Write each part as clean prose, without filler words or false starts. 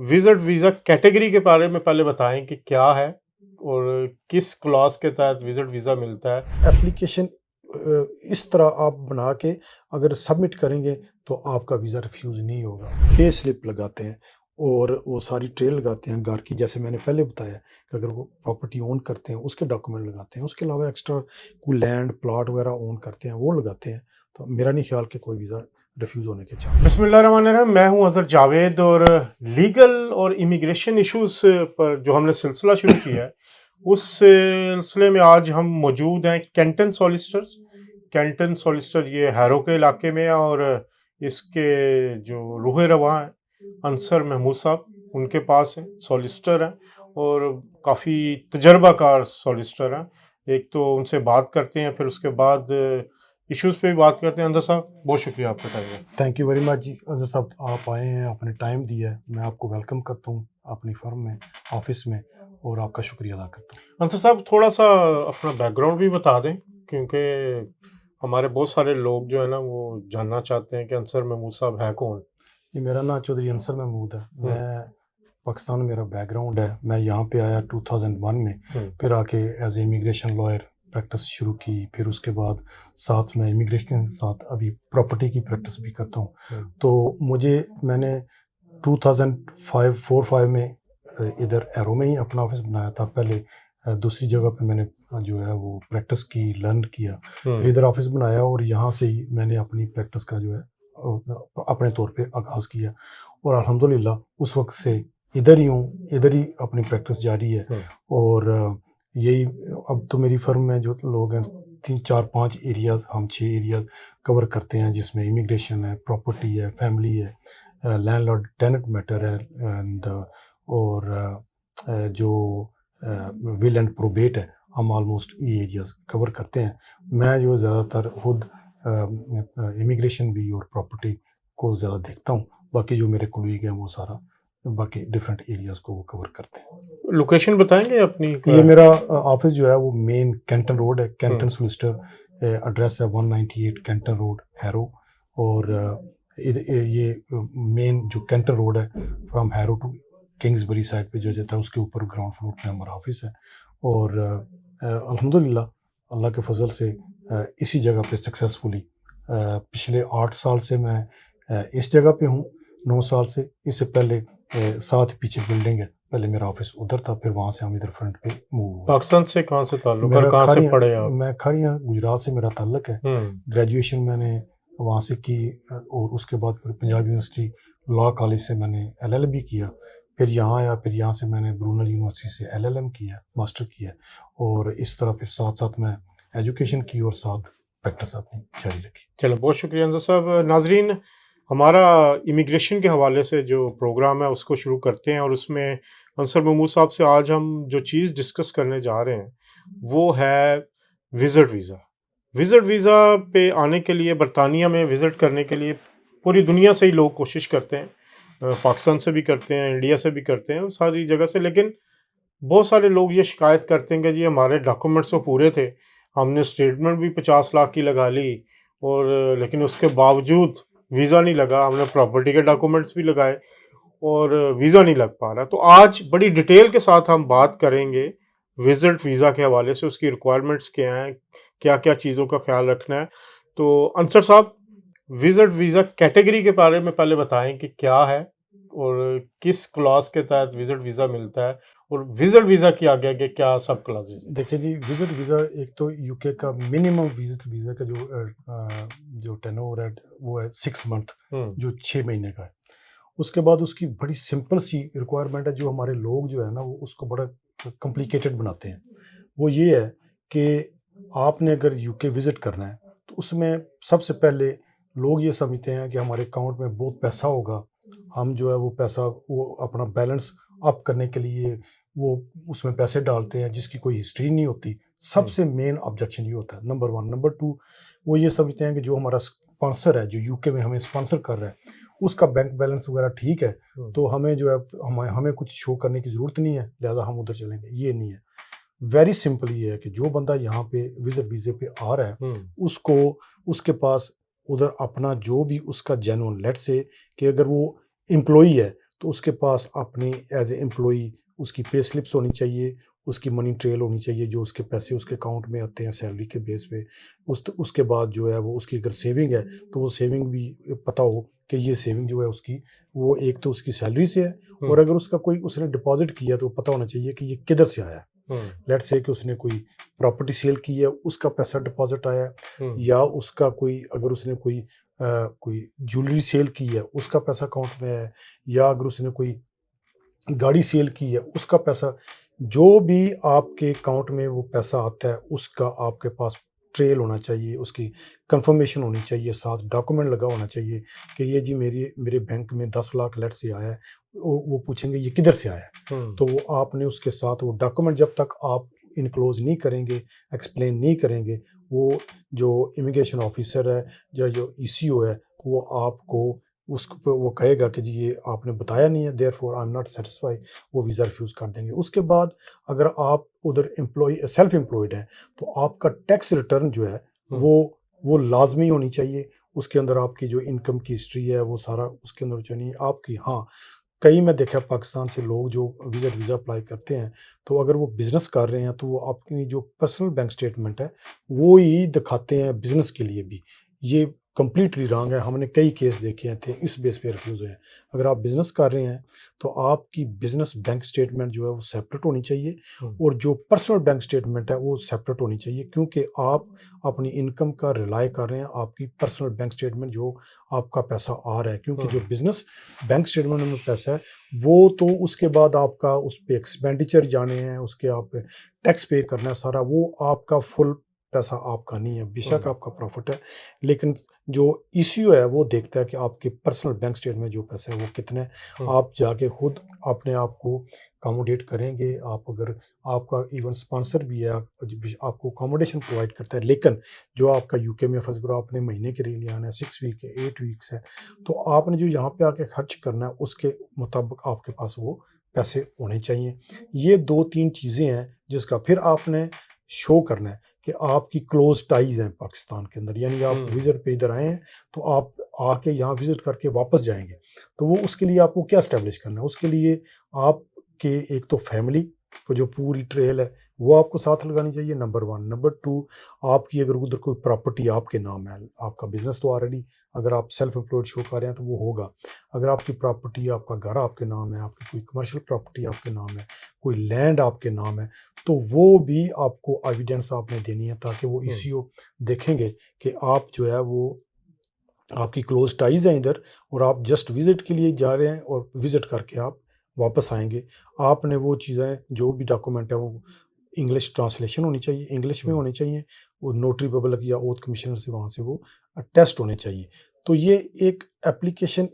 Visit visa category के बारे में पहले बताएं कि क्या है और किस क्लॉज के तहत विजिट वीज़ा मिलता है। एप्लीकेशन इस तरह आप बना के अगर सबमिट करेंगे तो आपका वीज़ा रिफ्यूज़ नहीं होगा। पे स्लिप लगाते हैं और वो सारी ट्रेल लगाते हैं घर की, जैसे मैंने पहले बताया कि अगर वो प्रॉपर्टी ओन करते हैं उसके डॉक्यूमेंट लगाते हैं। उसके अलावा एक्स्ट्रा कोई लैंड प्लॉट वगैरह ओन करते हैं वो लगाते हैं। तो मेरा नहीं ख्याल कि कोई वीज़ा रिफ्यूज़ होने के चांस। बिस्मिल्लाहिर्रहमानिर्रहीम। मैं हूं अजहर जावेद और लीगल और इमिग्रेशन इश्यूज पर जो हमने सिलसिला शुरू किया है उस सिलसिले में आज हम मौजूद हैं कैंटन सॉलिसिटर्स। कैंटन सॉलिसिटर ये हैरो के इलाके में है और इसके जो रूह रवा हैं अंसर महमूद साहब उनके पास हैं, सॉलिसिटर हैं और काफ़ी तजर्बाकार सॉलिसिटर हैं। एक तो उनसे बात करते हैं, फिर उसके बाद इश्यूज पे भी बात करते हैं। अंदर साहब बहुत शुक्रिया आपका टाइम है। थैंक यू वेरी मच जी। अजहर साहब आप आए हैं, आपने टाइम दिया है, मैं आपको वेलकम करता हूँ अपनी फर्म में, ऑफिस में, और आपका शुक्रिया अदा करता हूँ। अंसर साहब थोड़ा सा अपना बैकग्राउंड भी बता दें, क्योंकि हमारे बहुत सारे लोग जो है ना वो जानना चाहते हैं कि अंसर महमूद साहब है कौन। जी, मेरा नाम चौधरी अंसर महमूद है। मैं पाकिस्तान में मेरा बैकग्राउंड है। मैं यहाँ पे आया 2001 में, फिर आके as a immigration lawyer practice शुरू की। फिर उसके बाद साथ में इमिग्रेशन के साथ अभी प्रॉपर्टी की प्रैक्टिस भी करता हूँ। तो मैंने 2005 में इधर एरो में ही अपना ऑफिस बनाया था। पहले दूसरी जगह पे मैंने जो है वो प्रैक्टिस की, लर्न किया, फिर इधर ऑफिस बनाया और यहाँ से ही मैंने अपनी प्रैक्टिस का जो है अपने तौर पे आगाज़ किया और अल्हम्दुलिल्लाह उस वक्त से इधर ही हूँ, इधर ही अपनी प्रैक्टिस जारी है। और यही अब तो मेरी फर्म में जो लोग हैं 3 4 5 एरियाज, हम 6 एरियाज कवर करते हैं, जिसमें इमिग्रेशन है, प्रॉपर्टी है, फैमिली है, लैंडलॉर्ड टेनेंट मैटर है, एंड और जो विल एंड प्रोबेट है, हम ऑलमोस्ट ये एरियाज कवर करते हैं। मैं जो ज़्यादातर खुद इमिग्रेशन भी और प्रॉपर्टी को ज़्यादा देखता हूँ, बाकी जो मेरे कोलीग हैं वो सारा बाकी डिफरेंट एरियाज को वो कवर करते हैं। लोकेशन बताएंगे अपनी? ये मेरा ऑफिस जो है वो मेन कैंटन रोड है, कैंटन सोलिसिटर। एड्रेस है 198 कैंटन रोड, हैरो। और ये मेन जो कैंटन रोड है from Harrow to Kingsbury side पे जो जाता है, उसके ऊपर ग्राउंड फ्लोर पे हमारा ऑफिस है। और अल्हम्दुलिल्लाह अल्लाह के फजल से इसी जगह पे सक्सेसफुली पिछले 8 साल से मैं इस जगह पे हूँ, 9 साल से। इससे पहले साथ पीछे बिल्डिंग है, पहले मेरा ऑफिस उधर था, फिर वहाँ से हम इधर फ्रंट पे मूव हुए। पाकिस्तान से कहाँ से ताल्लुक और कहाँ से पढ़े आप? मैं खारियाँ गुजरात से मेरा ताल्लुक है। ग्रेजुएशन मैंने वहाँ से की और उसके बाद फिर पंजाब यूनिवर्सिटी लॉ कॉलेज से मैंने LLB किया। फिर यहाँ आया, फिर यहाँ से मैंने ब्रूनल यूनिवर्सिटी से LLM किया, मास्टर किया। और इस तरह फिर साथ साथ मैं एजुकेशन की और साथ प्रैक्टिस अपनी जारी रखी। चलो बहुत शुक्रिया अंसर साहब। नाजरीन, हमारा इमिग्रेशन के हवाले से जो प्रोग्राम है उसको शुरू करते हैं और उसमें अंसर महमूद साहब से आज हम जो चीज़ डिस्कस करने जा रहे हैं वो है विज़िट वीज़ा। विज़िट वीज़ा पे आने के लिए, बरतानिया में विज़िट करने के लिए पूरी दुनिया से ही लोग कोशिश करते हैं। पाकिस्तान से भी करते हैं, इंडिया से भी करते हैं, सारी जगह से। लेकिन बहुत सारे लोग ये शिकायत करते हैं कि जी हमारे डॉक्यूमेंट्स तो पूरे थे, हमने स्टेटमेंट भी 50 लाख की लगा ली और लेकिन उसके बावजूद वीज़ा नहीं लगा। हमने प्रॉपर्टी के डॉक्यूमेंट्स भी लगाए और वीज़ा नहीं लग पा रहा। तो आज बड़ी डिटेल के साथ हम बात करेंगे विजिट वीज़ा के हवाले से, उसकी रिक्वायरमेंट्स क्या हैं, क्या क्या चीज़ों का ख्याल रखना है। तो अंसर साहब, विजिट वीज़ा कैटेगरी के बारे में पहले बताएं कि क्या है और किस क्लॉज के तहत विजिट वीज़ा मिलता है और विजिट वीज़ा की आगे आगे क्या सब क्लॉजेज हैं। देखिए जी, विजिट वीज़ा एक तो यूके का मिनिमम विजिट वीज़ा का जो टेन्योर है वो है 6 मंथ, जो 6 महीने का है। उसके बाद उसकी बड़ी सिंपल सी रिक्वायरमेंट है, जो हमारे लोग जो है ना वो उसको बड़ा कॉम्प्लिकेटेड बनाते हैं। वो ये है कि आपने अगर यूके विज़िट करना है तो उसमें सबसे पहले लोग ये समझते हैं कि हमारे अकाउंट में बहुत पैसा होगा, हम जो है वो पैसा वो अपना बैलेंस अप करने के लिए वो उसमें पैसे डालते हैं जिसकी कोई हिस्ट्री नहीं होती। सबसे मेन ऑब्जेक्शन ये होता है, नंबर 1। नंबर 2, वो ये समझते हैं कि जो हमारा स्पॉन्सर है, जो यूके में हमें स्पॉन्सर कर रहा है, उसका बैंक बैलेंस वगैरह ठीक है, तो हमें जो है हमें कुछ शो करने की ज़रूरत नहीं है, लिहाजा हम उधर चलेंगे। ये नहीं है। वेरी सिंपल ये है कि जो बंदा यहाँ पे विजिट वीज़े पे आ रहा है, उसको उसके पास उधर अपना जो भी उसका जेन्युइन, लेट्स से कि अगर वो एम्प्लॉई है तो उसके पास अपनी एज ए एम्प्लॉई उसकी पे स्लिप्स होनी चाहिए, उसकी मनी ट्रेल होनी चाहिए, जो उसके पैसे उसके अकाउंट में आते हैं सैलरी के बेस पे। उसके बाद जो है वो उसकी अगर सेविंग है तो वो सेविंग भी पता हो कि ये सेविंग जो है उसकी, वो एक तो उसकी सैलरी से है, और अगर उसका कोई उसने डिपॉजिट किया तो पता होना चाहिए कि ये किधर से आया है। लेट्स से कि उसने कोई प्रॉपर्टी सेल की है, उसका पैसा डिपॉजिट आया है, या उसका कोई अगर उसने कोई ज्वेलरी सेल की है उसका पैसा अकाउंट में है, या अगर उसने कोई गाड़ी सेल की है उसका पैसा, जो भी आपके अकाउंट में वो पैसा आता है उसका आपके पास ट्रेल होना चाहिए, उसकी कंफर्मेशन होनी चाहिए, साथ डॉक्यूमेंट लगा होना चाहिए कि ये जी मेरे बैंक में 10 लाख लेट से आया है। वो पूछेंगे ये किधर से आया है, तो वो आपने उसके साथ वो डॉक्यूमेंट जब तक आप इनक्लोज नहीं करेंगे, एक्सप्लेन नहीं करेंगे, वो जो इमिग्रेशन ऑफिसर है या जो ईसीओ है वो आपको उसको वो कहेगा कि जी ये आपने बताया नहीं है, therefore I am not satisfy, वो वीज़ा रिफ्यूज़ कर देंगे। उसके बाद अगर आप उधर सेल्फ एम्प्लॉयड हैं तो आपका टैक्स रिटर्न जो है वो लाजमी होनी चाहिए। उसके अंदर आपकी जो इनकम की हिस्ट्री है वो सारा उसके अंदर चाहिए आपकी। हाँ, कई मैं देखा पाकिस्तान से लोग जो विज़िट वीज़ा अप्लाई करते हैं, तो अगर वो बिज़नेस कर रहे हैं तो वो अपनी जो पर्सनल बैंक स्टेटमेंट है वो ही दिखाते हैं बिज़नेस के लिए भी। ये कंप्लीटली रॉन्ग है, हमने कई केस देखे थे इस बेस पे रिफ्यूज़ हुए हैं। अगर आप बिज़नेस कर रहे हैं तो आपकी बिज़नेस बैंक स्टेटमेंट जो है वो सेपरेट होनी चाहिए, और जो पर्सनल बैंक स्टेटमेंट है वो सेपरेट होनी चाहिए, क्योंकि आप अपनी इनकम का रिलाय कर रहे हैं आपकी पर्सनल बैंक स्टेटमेंट जो आपका पैसा आ रहा है, क्योंकि जो बिज़नेस बैंक स्टेटमेंट में पैसा है वो तो उसके बाद आपका उस पे एक्सपेंडिचर जाने हैं, उसके आप टैक्स पे करना है सारा, वो आपका फुल पैसा आपका नहीं है। बेशक आपका प्रॉफिट है, लेकिन जो ईसीओ है वो देखता है कि आपके पर्सनल बैंक स्टेटमेंट में जो पैसा है वो कितने है। आप जाके खुद अपने आप को अकोमोडेट करेंगे। आप अगर आपका इवन स्पॉन्सर भी है, आपको अकोमोडेशन प्रोवाइड करता है, लेकिन जो आपका यूके में फर्स्ट करो आपने महीने के लिए आना है, 6 वीक है, 8 वीक्स है, तो आपने जो यहाँ पे आके खर्च करना है उसके मुताबिक आपके पास वो पैसे होने चाहिए। ये 2-3 चीज़ें हैं जिसका फिर आपने शो करना है कि आपकी क्लोज टाइज हैं पाकिस्तान के अंदर, यानी आप विजिट पे इधर आए हैं तो आप आके यहाँ विजिट करके वापस जाएंगे, तो वो उसके लिए आपको क्या एस्टेब्लिश करना है, उसके लिए आपके एक तो फैमिली को जो पूरी ट्रेल है वो आपको साथ लगानी चाहिए, नंबर 1। नंबर 2, आपकी अगर उधर कोई प्रॉपर्टी आपके नाम है, आपका बिजनेस तो ऑलरेडी अगर आप सेल्फ एम्प्लॉयड शो कर रहे हैं तो वो होगा। अगर आपकी प्रॉपर्टी, आपका घर आपके नाम है, आपकी कोई कमर्शियल प्रॉपर्टी आपके नाम है, कोई लैंड आपके नाम है, तो वो भी आपको एविडेंस आपने देनी है, ताकि वो ईसीओ देखेंगे कि आप जो है वो आपकी क्लोज टाइज हैं इधर, और आप जस्ट विजिट के लिए जा रहे हैं और विजिट करके आप वापस आएंगे। आपने वो चीज़ें जो भी डॉक्यूमेंट है वो इंग्लिश ट्रांसलेशन होनी चाहिए, इंग्लिश में होनी चाहिए, वो नोटरी पब्लिक या ओथ कमिश्नर से वहाँ से वो टेस्ट होने चाहिए। तो ये एक एप्लीकेशन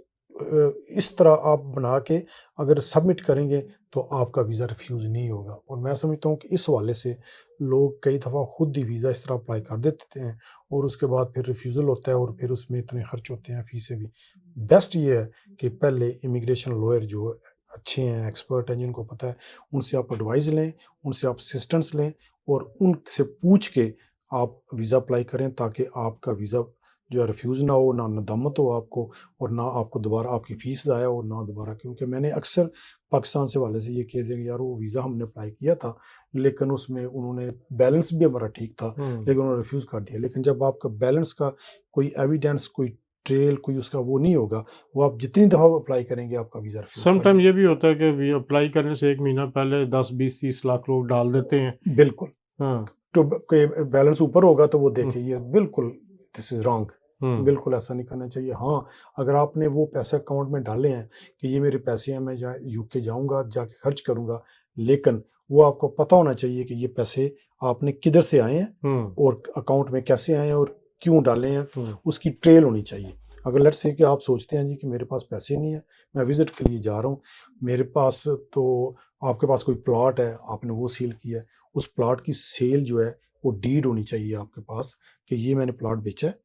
इस तरह आप बना के अगर सबमिट करेंगे तो आपका वीज़ा रिफ्यूज़ नहीं होगा। और मैं समझता हूँ कि इस हवाले से लोग कई दफ़ा खुद ही वीज़ा इस तरह अप्लाई कर देते हैं और उसके बाद फिर रिफ्यूज़ल होता है और फिर उसमें इतने खर्च होते हैं, फीसें भी। बेस्ट ये है कि पहले इमिग्रेशन लॉयर जो अच्छे हैं, एक्सपर्ट हैं, जिनको पता है, उनसे आप एडवाइस लें, उनसे आप असिस्टेंस लें और उनसे पूछ के आप वीज़ा अप्लाई करें, ताकि आपका वीज़ा जो है रिफ्यूज़ ना हो, ना नदामत हो आपको, और ना आपको दोबारा आपकी फ़ीस ज़ाया हो, ना दोबारा। क्योंकि मैंने अक्सर पाकिस्तान से वाले से ये केस देखे, यार वो वीज़ा हमने अप्लाई किया था लेकिन उसमें उन्होंने बैलेंस भी हमारा ठीक था लेकिन उन्होंने रिफ्यूज़ कर दिया। लेकिन जब आपका बैलेंस का कोई एविडेंस, कोई ट्रेल, कोई उसका वो नहीं होगा, वो आप जितनी दफ़ा अप्लाई करेंगे आपका वीज़ा रिफ्यूज़ समटाइम ये भी होता है कि अप्लाई करने से 1 महीना पहले 10, 20, 30 लाख लोग डाल देते हैं। बिल्कुल। हाँ। तो बैलेंस ऊपर होगा तो वो देखें, ये बिल्कुल दिस इज़ रॉन्ग। बिल्कुल ऐसा नहीं करना चाहिए। हाँ, अगर आपने वो पैसे अकाउंट में डाले हैं कि ये मेरे पैसे हैं, मैं यूके जाऊँगा, जाके खर्च करूँगा, लेकिन वो आपको पता होना चाहिए कि ये पैसे आपने किधर से आए हैं और अकाउंट में कैसे आए हैं और क्यों डाले हैं, उसकी ट्रेल होनी चाहिए। अगर लेट्स से कि आप सोचते हैं जी कि मेरे पास पैसे नहीं है, मैं विज़िट के लिए जा रहा हूँ, मेरे पास तो आपके पास कोई प्लॉट है, आपने वो सेल किया है, उस प्लॉट की सेल जो है वो डीड होनी चाहिए आपके पास कि ये मैंने प्लॉट बेचा है,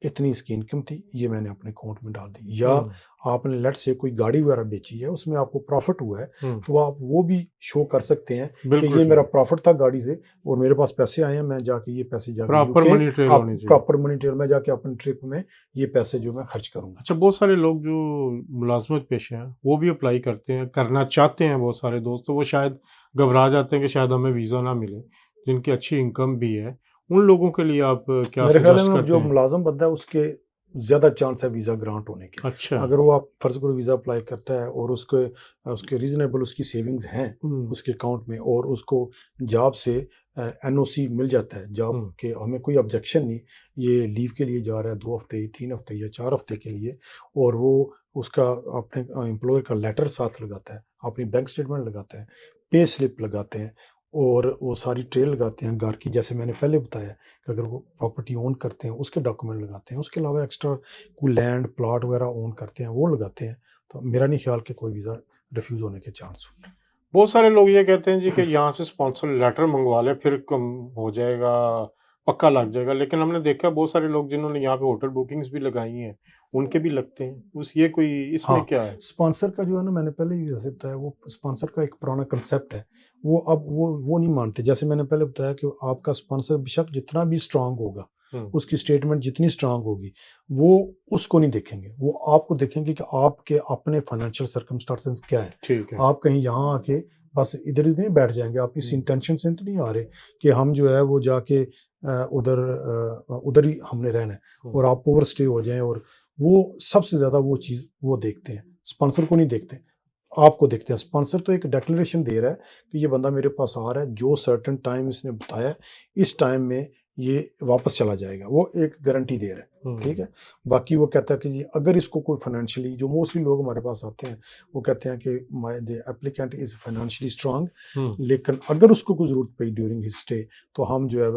इतनी इसकी इनकम थी, ये मैंने अपने अकाउंट में डाल दी। या हम्म, आपने लेट से कोई गाड़ी वगैरह बेची है, उसमें आपको प्रॉफिट हुआ है, हम्म, तो आप वो भी शो कर सकते हैं कि बिल्कुल ये मेरा ठीक। प्रॉफिट था गाड़ी से और मेरे पास पैसे आए हैं, मैं जाके ये पैसे जाके प्रॉपर यूके, मनी ट्रेल आप होनी चाहिए। प्रॉपर मनी ट्रेल में जाके अपनी ट्रिप में ये पैसे जो मैं खर्च करूंगा। अच्छा, बहुत सारे लोग जो मुलाजमत पेशे हैं वो भी अप्लाई करते हैं, करना चाहते हैं, बहुत सारे दोस्त, तो वो शायद घबरा जाते हैं कि शायद हमें वीज़ा ना मिले, जिनकी अच्छी इनकम भी है। उन लोगों के लिए आप क्या मेरे ख्याल सजेस्ट में करते जो हैं? मुलाजम बंदा है उसके ज़्यादा चांस है वीज़ा ग्रांट होने के। अच्छा। अगर वो आप फ़र्ज़ करो वीज़ा अप्लाई करता है और उसके उसके रीज़नेबल उसकी सेविंग्स हैं हुँ, उसके अकाउंट में, और उसको जॉब से एनओसी मिल जाता है जॉब हुँ, के, हमें कोई ऑब्जेक्शन नहीं, ये लीव के लिए जा रहा है 2 हफ़्ते, 3 हफ़्ते या 4 हफ़्ते के लिए, और वो उसका अपने एम्प्लॉयर का लेटर साथ लगाता है, अपनी बैंक स्टेटमेंट लगाता है, पे स्लिप लगाते हैं, और वो सारी ट्रेल लगाते हैं घर की, जैसे मैंने पहले बताया कि अगर वो प्रॉपर्टी ओन करते हैं उसके डॉक्यूमेंट लगाते हैं, उसके अलावा एक्स्ट्रा कोई लैंड प्लॉट वगैरह ओन करते हैं वो लगाते हैं, तो मेरा नहीं ख्याल कि कोई वीज़ा रिफ्यूज़ होने के चांस हो। बहुत सारे लोग ये कहते हैं जी कि यहाँ से स्पॉन्सर लेटर मंगवा लें, फिर कम हो जाएगा, पक्का लग जाएगा। लेकिन हमने देखा बहुत सारे लोग जिन्होंने यहाँ पे होटल बुकिंग्स भी लगाई हैं, उनके भी लगते हैं। उस ये कोई इसमें हाँ, क्या है? स्पॉन्सर का जो है ना, मैंने पहले भी जैसे बताया, वो स्पॉन्सर का एक पुराना कंसेप्ट है, वो अब वो नहीं मानते। जैसे मैंने पहले बताया कि आपका स्पॉन्सर बेशक जितना भी स्ट्रांग होगा, हुँ, उसकी स्टेटमेंट जितनी स्ट्रांग होगी, वो उसको नहीं देखेंगे, वो आपको देखेंगे कि आपके अपने फाइनेंशियल सर्कमस्टांसेस क्या है। ठीक है। आप कहीं यहाँ आके बस इधर-उधर नहीं बैठ जाएँगे, आप इस हुँ, इंटेंशन से तो नहीं आ रहे कि हम जो है वो जाके उधर ही हमने रहना है हुँ, और आप ओवर स्टे हो जाएँ, और वो सबसे ज़्यादा वो चीज़ वो देखते हैं, स्पॉन्सर को नहीं देखते, आपको देखते हैं। स्पॉन्सर तो एक डिक्लेरेशन दे रहा है कि ये बंदा मेरे पास आ रहा है, जो सर्टेन टाइम इसने बताया है, इस टाइम में ये वापस चला जाएगा, वो एक गारंटी दे रहा है, हुँ, ठीक है? बाकी वो कहता है कि जी अगर इसको कोई फाइनेंशियली, जो मोस्टली लोग हमारे पास आते हैं, वो कहते हैं कि may the applicant is financially strong, hmm, लेकिन अगर उसको कोई ज़रूरत पड़ी ड्यूरिंग हिज स्टे, तो हम जो है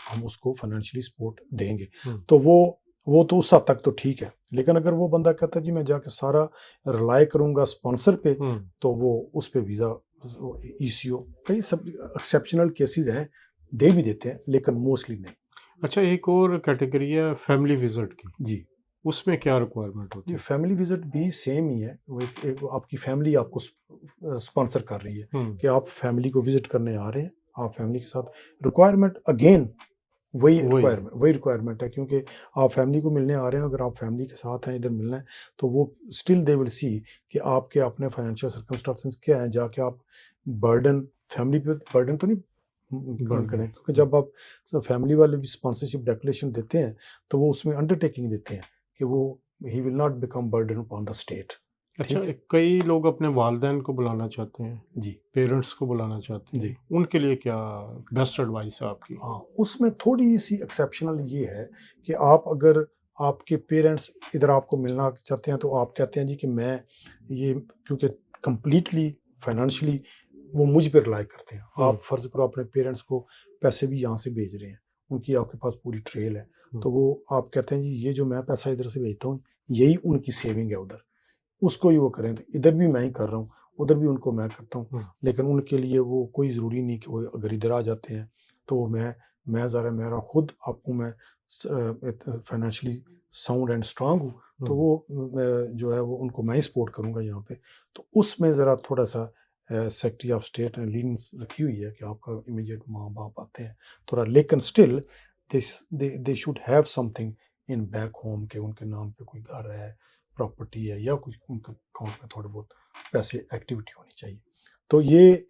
हम उसको फाइनेंशियली सपोर्ट देंगे। हुँ, तो वो तो उस हद तक तो ठीक है। लेकिन अगर वो बंदा कहता है जी मैं जाके सारा रिलाय करूँगा स्पॉन्सर पे, हुँ। तो वो उस पे वीज़ा, ईसीओ, कई सब एक्सेप्शनल केसेज़ हैं, दे भी देते हैं, लेकिन मोस्टली नहीं। अच्छा, एक और कैटेगरी है फैमिली विज़िट की, जी। उसमें क्या रिक्वायरमेंट होती ये है? फैमिली विज़िट भी सेम ही है। वो एक आपकी फैमिली आपको स्पॉन्सर कर रही है हुँ, कि आप फैमिली को विज़िट करने आ रहे हैं, आप फैमिली के साथ, रिक्वायरमेंट अगेन वही। वही रिक्वायरमेंट है, क्योंकि आप फैमिली को मिलने आ रहे हैं, अगर आप फैमिली के साथ हैं, इधर मिलना है, तो वो स्टिल दे विल सी कि आपके अपने फाइनेंशियल सर्कमस्टेंसेस क्या हैं, जाके आप बर्डन, फैमिली पे बर्डन तो नहीं बढ़ गया। करें, क्योंकि हुँ। जब आप फैमिली वाले भी स्पॉन्सरशिप डिक्लेरेशन देते हैं, तो वो उसमें अंडरटेकिंग देते हैं कि वो he will not become burden upon the state. अच्छा, ठीक है? कई लोग अपने वालिदैन को बुलाना चाहते हैं, जी, पेरेंट्स को बुलाना चाहते जी। हैं, उनके लिए क्या बेस्ट एडवाइस है आपकी? हाँ, उसमें थोड़ी-सी एक्सेप्शनल ये है कि आप अगर आपके पेरेंट्स इधर आपको मिलना चाहते हैं, तो आप कहते हैं जी कि मैं ये, क्योंकि कंप्लीटली फाइनेंशियली वो मुझ पे रिलाय करते हैं। हुँ, आप फ़र्ज़ करो अपने पेरेंट्स को पैसे भी यहाँ से भेज रहे हैं, उनकी आपके पास पूरी ट्रेल है, हुँ, तो वो आप कहते हैं जी ये जो मैं पैसा इधर से भेजता हूँ, यही उनकी सेविंग है उधर, उसको ही वो करें। तो इधर भी मैं ही कर रहा हूँ, उधर भी उनको मैं करता हूँ, हुँ, लेकिन उनके लिए वो कोई ज़रूरी नहीं कि वो अगर इधर आ जाते हैं, तो वो मैं ज़रा मेरा खुद आपको मैं फाइनेंशियली साउंड एंड स्ट्रांग हूँ, तो हुँ। वो जो है वो उनको मैं ही सपोर्ट करूँगा यहाँ पे। तो उसमें ज़रा थोड़ा-सा सेक्रेटरी ऑफ स्टेट ने लीनियंस रखी हुई है कि आपका इमीडिएट माँ-बाप आते हैं थोड़ा, लेकिन still they should have something in back home, के उनके नाम पे कोई घर है, प्रॉपर्टी है, या कुछ उनके अकाउंट में थोड़े बहुत पैसे एक्टिविटी होनी चाहिए। तो ये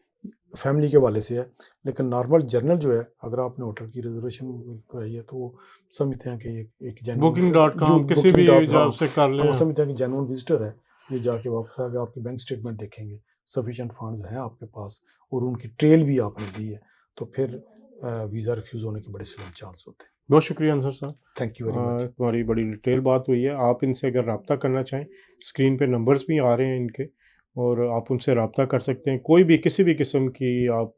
फैमिली के वाले से है, लेकिन नॉर्मल जनरल जो है, अगर आपने होटल की रिज़र्वेशन कराई है, तो वो समझते हैं कि एक जेन्युइन जो Booking.com किसी भी बुकिंग डॉट, हाँ, जॉब से कर हाँ, वो लें। समझते हैं कि जेन्युइन विज़िटर है, ये जाके वापस आके आपकी बैंक स्टेटमेंट देखेंगे, सफिशिएंट फंड्स हैं आपके पास और उनकी ट्रेल भी आपने दी है, तो फिर वीज़ा रिफ्यूज़ होने के बड़े स्लिम चांस होते हैं। बहुत शुक्रिया अंसर साहब। Thank you very much. तुम्हारी बड़ी डिटेल बात हुई है। आप इनसे अगर रब्ता करना चाहें, स्क्रीन पे नंबर्स भी आ रहे हैं इनके, और आप उनसे रब्ता कर सकते हैं। कोई भी किसी भी किस्म की आप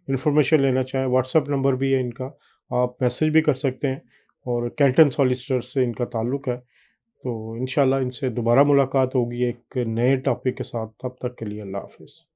इंफॉर्मेशन लेना चाहें, व्हाट्सएप नंबर भी है इनका, आप मैसेज भी कर सकते हैं, और कैंटन सॉलिसिटर्स से इनका ताल्लुक़ है। तो इंशाल्लाह इनसे दोबारा मुलाकात होगी एक नए टॉपिक के साथ। तब तक के लिए अल्लाह हाफ़िज़।